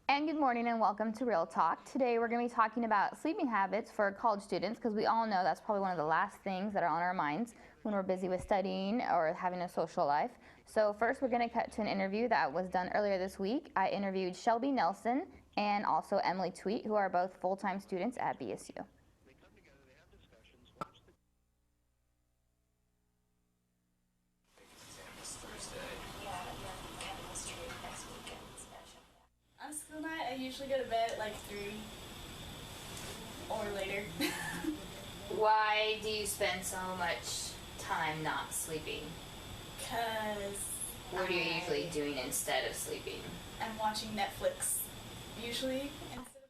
And good morning and welcome to Real Talk. Today we're going to be talking about sleeping habits for college students because we all know that's probably one of the last things that are on our minds when we're busy with studying or having a social life. So first we're going to cut to an interview that was done earlier this week. I interviewed Shelby Nelson and also Emily Tweet, who are both full-time students at BSU. On school night, I usually go to bed at like 3 or later. Why do you spend so much time not sleeping? Because What are you usually doing instead of sleeping? I'm watching Netflix, usually, instead of sleeping.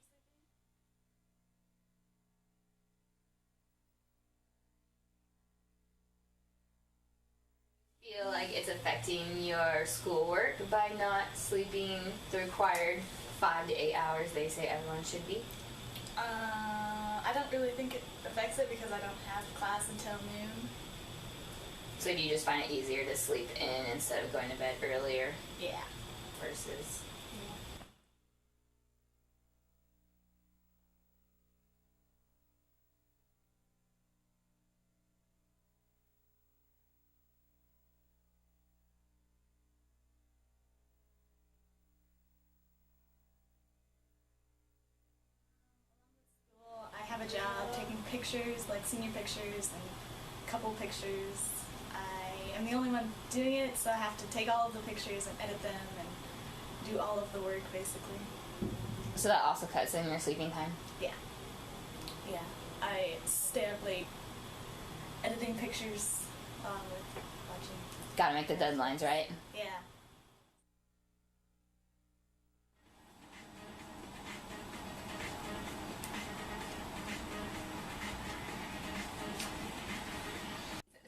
Feel like it's affecting your schoolwork by not sleeping the required 5 to 8 hours they say everyone should be? I don't really think it affects it because I don't have class until noon. So do you just find it easier to sleep in instead of going to bed earlier Yeah. versus... Well, I have a job taking pictures, like senior pictures and couple pictures. I am the only one doing it, so I have to take all of the pictures and edit them and do all of the work, basically. So that also cuts in your sleeping time? Yeah. Yeah. I stay up late editing pictures along with watching. Gotta make the deadlines, right? Yeah.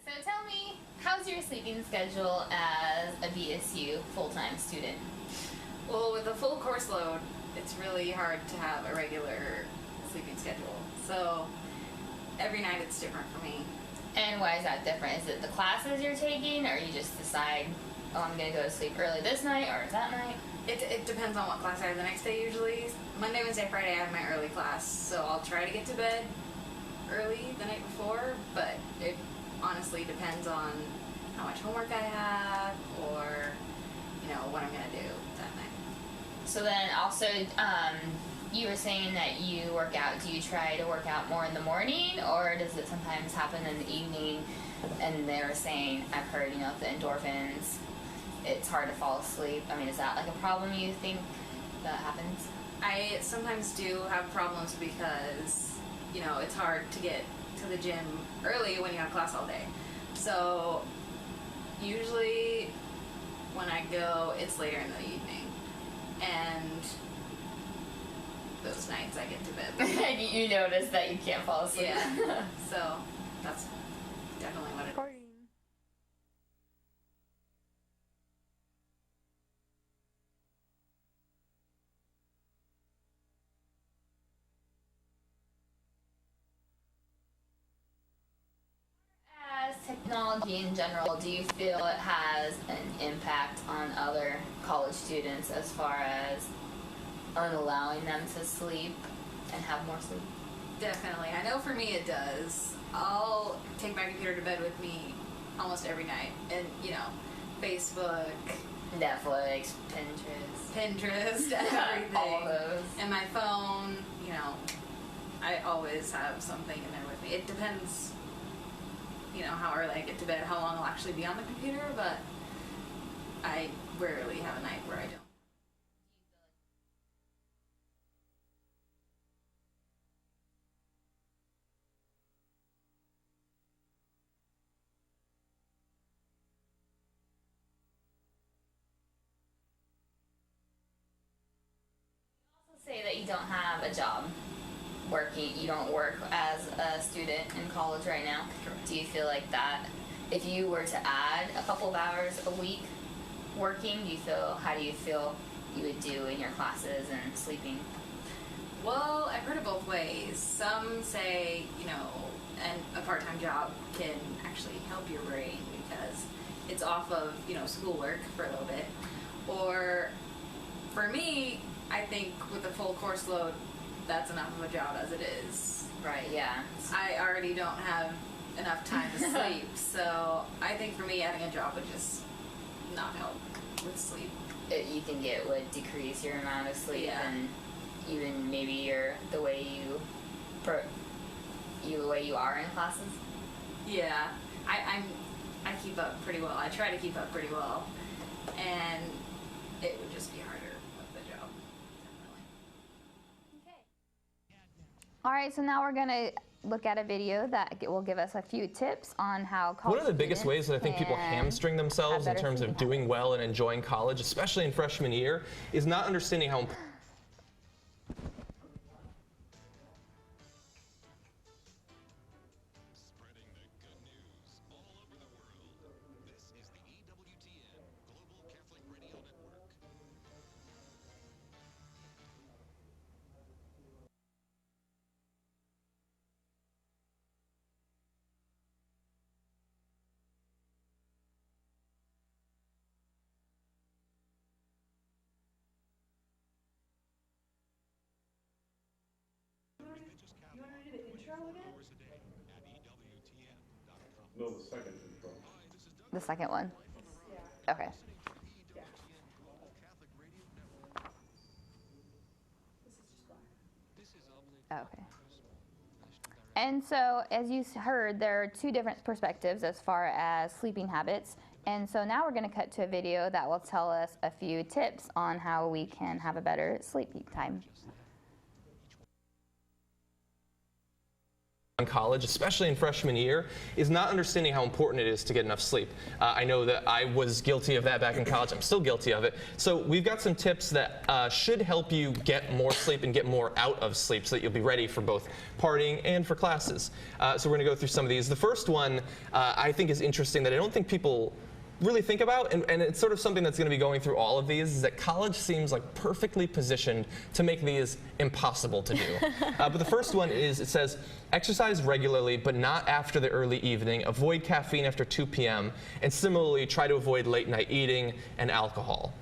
So tell me, how's your sleeping schedule as a BSU full-time student? Well, with a full course load, it's really hard to have a regular sleeping schedule. So every night it's different for me. And why is that different? Is it the classes you're taking, or you just decide, oh, I'm gonna go to sleep early this night or that night? It depends on what class I have the next day usually. Monday, Wednesday, Friday I have my early class, so I'll try to get to bed early the night before, but it honestly depends on how much homework I have or, what I'm gonna do that night. So then also, you were saying that you work out. Do you try to work out more in the morning, or does it sometimes happen in the evening? And they were saying, I've heard, the endorphins, it's hard to fall asleep. I mean, is that like a problem you think that happens? I sometimes do have problems because, it's hard to get to the gym early when you have class all day. So usually when I go, it's later in the evening. And those nights I get to bed late. And you notice that you can't fall asleep. Yeah. So that's definitely what it is. As technology in general, do you feel it has an impact on other college students as far as unallowing them to sleep and have more sleep? Definitely. I know for me it does. I'll take my computer to bed with me almost every night. And, Facebook, Netflix, Pinterest, everything. all of those. And my phone, I always have something in there with me. It depends, how early I get to bed, how long I'll actually be on the computer, but I rarely have a night where I don't. Say that you don't have a job working, you don't work as a student in college right now. Correct. Do you feel like that if you were to add a couple of hours a week working, how do you feel you would do in your classes and sleeping? Well, I've heard it both ways. Some say, and a part-time job can actually help your brain because it's off of, schoolwork for a little bit. Or for me, I think with the full course load, that's enough of a job as it is. Right, yeah. I already don't have enough time to sleep, so I think for me, adding a job would just not help with sleep. You think it would decrease your amount of sleep, Yeah. and even maybe the way you are in classes? Yeah, I keep up pretty well. I try to keep up pretty well, and it would just be harder with the job, definitely. Okay. All right, so now we're gonna look at a video that will give us a few tips on how college One of the biggest ways that I think people can hamstring themselves in have better terms of sleeping doing well and enjoying college, especially in freshman year, is not understanding how important Spreading the good news all over the world. This is the EWTN Global Catholic Radio Network. You want to do the intro again? Hours a day at EWTN.com. No, the second intro. The second one? Yeah. Okay. Global Catholic Radio Network. This is just black. Okay. And so, as you heard, there are two different perspectives as far as sleeping habits. And so now we're going to cut to a video that will tell us a few tips on how we can have a better sleep time. in college, especially in freshman year, is not understanding how important it is to get enough sleep. I know that I was guilty of that back in college. I'm still guilty of it. So we've got some tips that should help you get more sleep and get more out of sleep so that you'll be ready for both partying and for classes. So we're going to go through some of these. The first one I think is interesting that I don't think people really think about, and it's sort of something that's going to be going through all of these, is that college seems like perfectly positioned to make these impossible to do. But the first one is, it says, exercise regularly, but not after the early evening. Avoid caffeine after 2 p.m. And similarly, try to avoid late night eating and alcohol.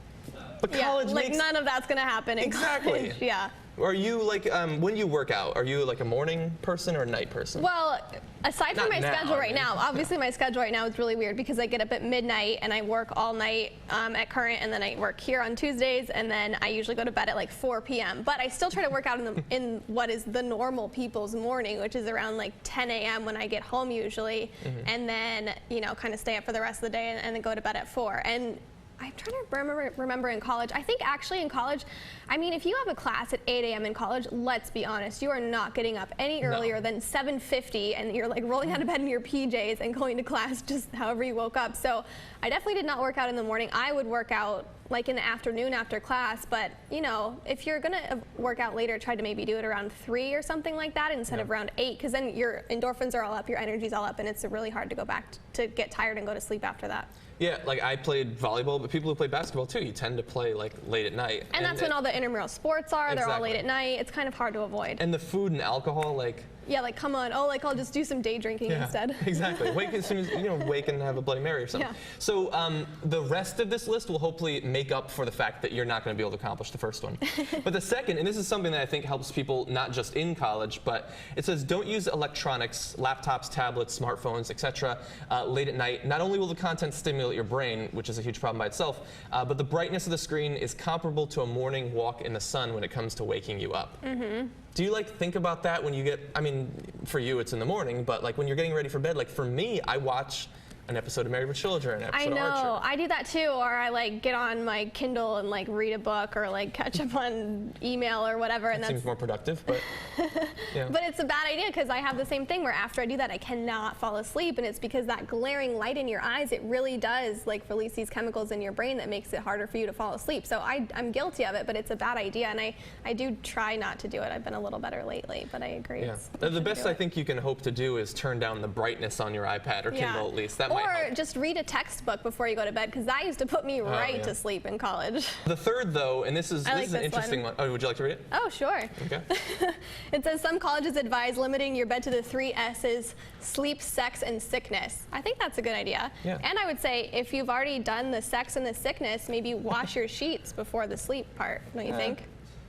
But college like makes... none of that's gonna happen in Exactly. college. Yeah. Are you like, when you work out, are you like a morning person or a night person? Well, aside from Not my now, schedule right I mean. now, obviously my schedule right now is really weird because I get up at midnight and I work all night at Current, and then I work here on Tuesdays, and then I usually go to bed at like 4 p.m. But I still try to work out in what is the normal people's morning, which is around like 10 a.m. when I get home usually, and then, you know, kind of stay up for the rest of the day and then go to bed at 4. And I'm trying to remember in college. I think actually in college, I mean, if you have a class at 8 a.m. in college, let's be honest, you are not getting up any earlier than 7:50, and you're like rolling out of bed in your PJs and going to class just however you woke up. So I definitely did not work out in the morning. I would work out like in the afternoon after class, but you know, if you're gonna work out later, try to maybe do it around 3 or something like that instead of around 8, because then your endorphins are all up, your energy's all up, and it's really hard to go back to get tired and go to sleep after that. Yeah, like I played volleyball, but people who play basketball too, you tend to play like late at night. And that's when all the intramural sports are. They're all late Exactly. at night. It's kind of hard to avoid. And the food and alcohol, like... Yeah, like come on. Oh, like I'll just do some day drinking instead. Exactly. Wake as soon as, you know, wake and have a Bloody Mary or something. Yeah. So the rest of this list will hopefully make up for the fact that you're not going to be able to accomplish the first one. But the second, and this is something that I think helps people not just in college, but it says don't use electronics, laptops, tablets, smartphones, etc. Late at night. Not only will the content stimulate your brain, which is a huge problem by itself, but the brightness of the screen is comparable to a morning walk in the sun when it comes to waking you up. Do you like think about that when you get, I mean, for you it's in the morning, but like when you're getting ready for bed, like for me, I watch an episode of Married with Children, an I episode know. of Archer. I do that too, or I like get on my Kindle and like read a book or like catch up on email or whatever. And It seems more productive, but yeah. But it's a bad idea because I have the same thing where after I do that, I cannot fall asleep, and it's because that glaring light in your eyes, it really does like release these chemicals in your brain that makes it harder for you to fall asleep. So I'm guilty of it, but it's a bad idea, and I do try not to do it. I've been a little better lately, but I agree. Yeah. it's- you The shouldn't best do I it. think you can hope to do is turn down the brightness on your iPad or Kindle at least. That might Or help. just read a textbook before you go to bed, because that used to put me right yeah. to sleep in college. The third though, and this is I like an this interesting one. Oh, would you like to read it? Oh, sure. Okay. It says some colleges advise limiting your bed to the 3 S's: sleep, sex, and sickness. I think that's a good idea. Yeah. And I would say if you've already done the sex and the sickness, maybe wash your sheets before the sleep part, don't you think?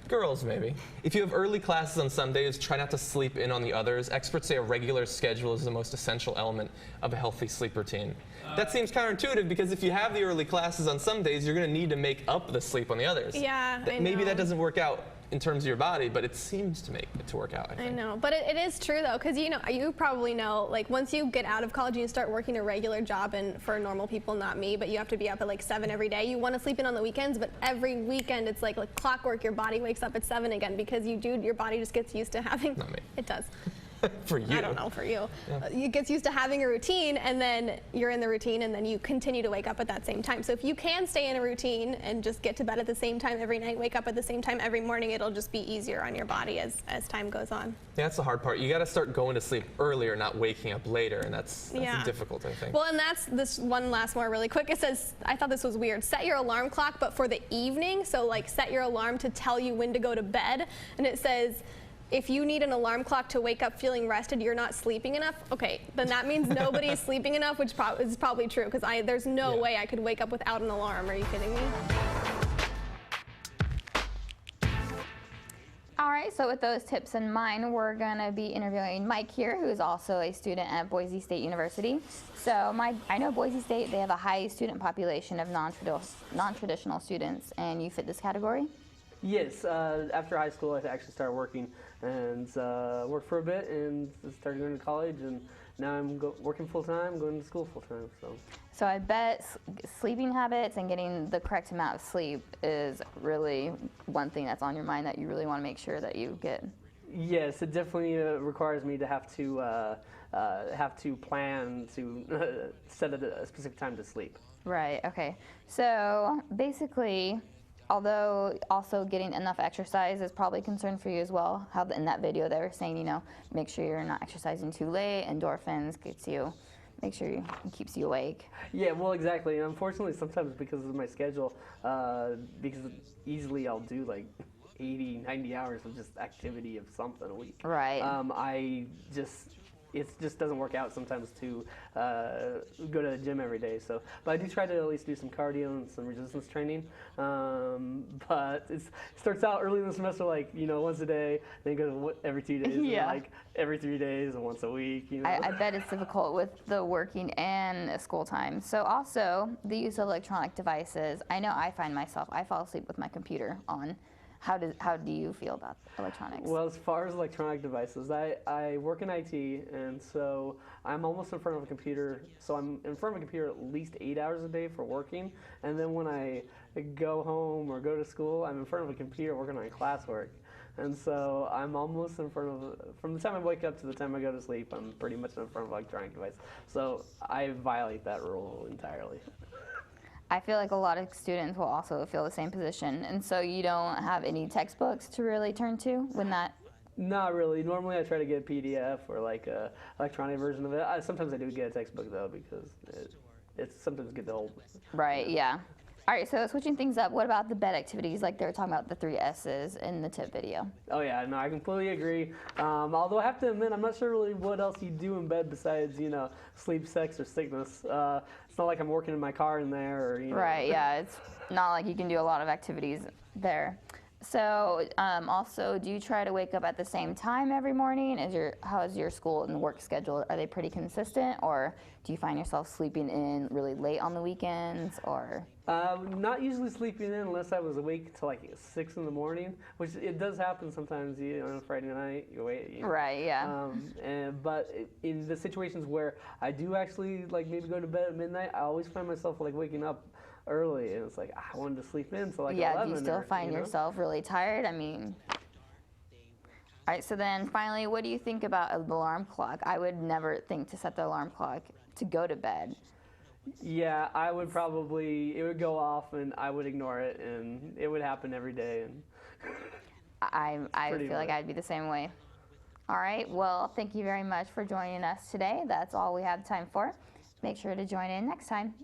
Girls, maybe. If you have early classes on some days, try not to sleep in on the others. Experts say a regular schedule is the most essential element of a healthy sleep routine. That seems counterintuitive because if you have the early classes on some days, you're going to need to make up the sleep on the others. Yeah, I Maybe know. that doesn't work out in terms of your body, but it seems to make it to work out, I I think. know, but it is true though, because you probably know, like once you get out of college and you start working a regular job, and for normal people, not me, but you have to be up at like 7 every day. You want to sleep in on the weekends, but every weekend it's like clockwork. Your body wakes up at 7 again because your body just gets used to having. Not me. It does. For you. I don't know for you. Yeah. It gets used to having a routine, and then you're in the routine, and then you continue to wake up at that same time. So if you can stay in a routine and just get to bed at the same time every night, wake up at the same time every morning, it'll just be easier on your body as time goes on. Yeah, that's the hard part. You got to start going to sleep earlier, not waking up later, and that's Yeah. difficult, I think. Well, and that's this one last more really quick. It says, I thought this was weird. Set your alarm clock, but for the evening. So like set your alarm to tell you when to go to bed. And it says, if you need an alarm clock to wake up feeling rested, you're not sleeping enough. Okay, then that means nobody is sleeping enough, which is probably true, because there's no Yeah. way I could wake up without an alarm. Are you kidding me? All right, so with those tips in mind, we're gonna be interviewing Mike here, who is also a student at Boise State University. So Mike, I know Boise State, they have a high student population of non-traditional students, and you fit this category? Yes, after high school, I actually started working and worked for a bit and started going to college, and now I'm working full time, going to school full time. So I bet sleeping habits and getting the correct amount of sleep is really one thing that's on your mind that you really want to make sure that you get. Yes, it definitely requires me to have to plan to set a specific time to sleep. Right, okay. So basically, although also getting enough exercise is probably a concern for you as well, how in that video they were saying, make sure you're not exercising too late, endorphins make sure it keeps you awake. Yeah, well, exactly. And unfortunately, sometimes because of my schedule, because easily I'll do like 80, 90 hours of just activity of something a week. Right. It just doesn't work out sometimes to go to the gym every day. So, but I do try to at least do some cardio and some resistance training. But it starts out early in the semester like once a day, then you go to every 2 days, Yeah. and like every 3 days, and once a week. I bet it's difficult with the working and school time. So also the use of electronic devices. I know I find myself, I fall asleep with my computer on. How do you feel about electronics? Well, as far as electronic devices, I work in IT, and so I'm almost in front of a computer. So I'm in front of a computer at least 8 hours a day for working, and then when I go home or go to school, I'm in front of a computer working on classwork. And so I'm almost in front of, from the time I wake up to the time I go to sleep, I'm pretty much in front of an electronic device. So I violate that rule entirely. I feel like a lot of students will also feel the same position, and so you don't have any textbooks to really turn to when that. Not really. Normally I try to get a PDF or like a electronic version of it. Sometimes I do get a textbook though, because it's sometimes good to hold. Right, yeah. All right, so switching things up, what about the bed activities? Like they were talking about the 3 S's in the tip video. Oh yeah, no, I completely agree. Although I have to admit, I'm not sure really what else you do in bed besides, sleep, sex, or sickness. It's not like I'm working in my car in there, or Right, yeah, it's not like you can do a lot of activities there. So also, do you try to wake up at the same time every morning? How is your school and work schedule? Are they pretty consistent, or do you find yourself sleeping in really late on the weekends, or? Not usually sleeping in unless I was awake till like 6 in the morning, which it does happen sometimes. On a Friday night, you wait. Right, yeah. But in the situations where I do actually like maybe go to bed at midnight, I always find myself like waking up early, and it's like I wanted to sleep in till like 11. Do you still find yourself really tired? I mean, all right, so then finally, what do you think about an alarm clock? I would never think to set the alarm clock to go to bed. Yeah, I would it would go off and I would ignore it, and it would happen every day. And I feel like I'd be the same way. All right, well, thank you very much for joining us today. That's all we have time for. Make sure to join in next time.